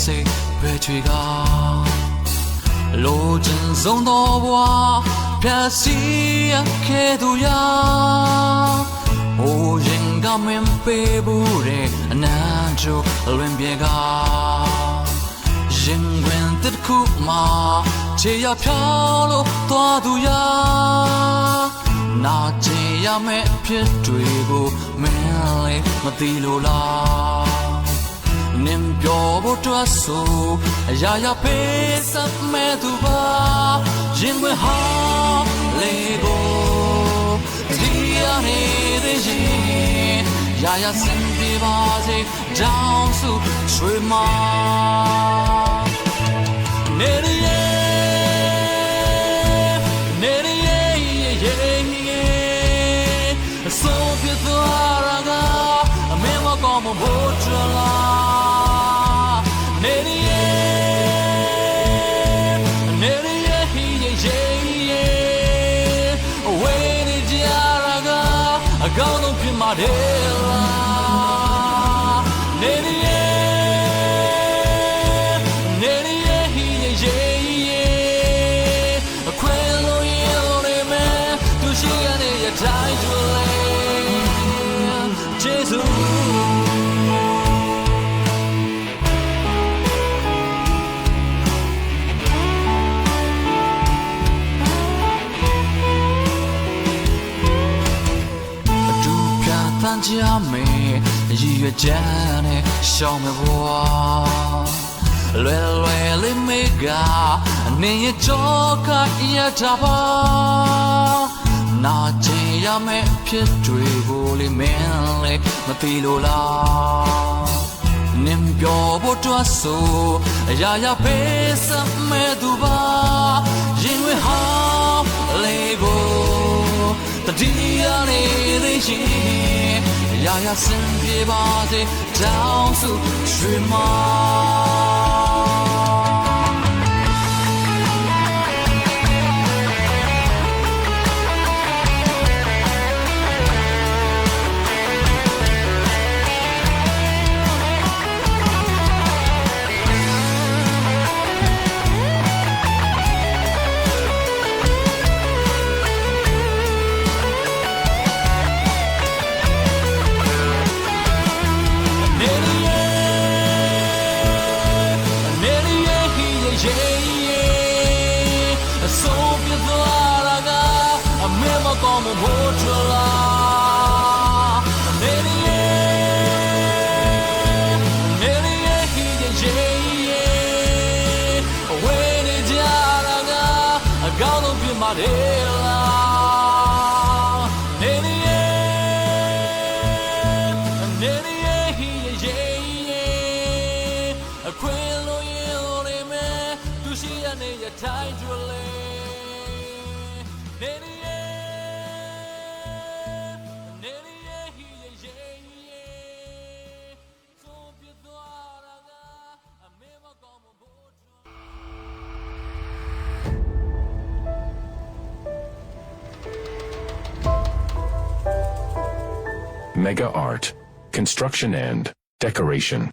စိတ်ပဲချွေကလိုချင်ဆုံးသောဘဝဖြတ်စီရခဲ့သူရာဟိုရင်ကမင်းပေးဘူးတဲ့အနမ်းချိုလွင်ပြေကရင်ဝင်တစ်ခုမှချေရဖြောင်းလို့သွားသူရာနာချင်ရမယ့်ဖြစ်တွေကိုမင်းလေးမသိလို့လားနင်ပြောဖို့တွတ်ဆိုအရာရာပေးစမဲ့သူပါရင်ဝင်ဟာလေကိုဒီရနေတဲ့ရင်ရာရာစင်ပြပါစေကြောင်းစုချွေမနေရဆိုပြသွားရကအမေမကောင်းမဖို့ချလာနေရအဝေးနေကြရကအကောင်းဆုံးဖြစ်မှာတယ်လားနေရအခွင့်လို့ရင်လို့မယ်သူရှိရတဲ့ရတိုင်းကျွလေJesusကြမယ်ရည်ရွယ်ချက်နဲ့ရှောင်းမဘွားလွယ်လွယ်လေးမေကအနေရကြောကရတာပါနာကျင်ရမယ့်ဖြစ်တွေကိုလေးမင်းလေးမသိလို့လားနင်ပြောဖို့တွတ်ဆိုအရာရာပေးစမဲ့သူပါရင်ဝင်ဟာလေကိုတတိယနေတဲ့ရှင်ရာရာစင်ပြေပါစေတောင်းစုရွှေမကောင်းမဖို့ချလာနေရဟိရဲ့အဝေးနေကြရကအကောင်းဆုံးဖြစ်မှာတယ်လားနေရဟိရဲ့အခွင့်လို့ရင်လို့မယ်သူရှိရနေရတိုင်းကျွလေနေMega Art, Construction and Decoration.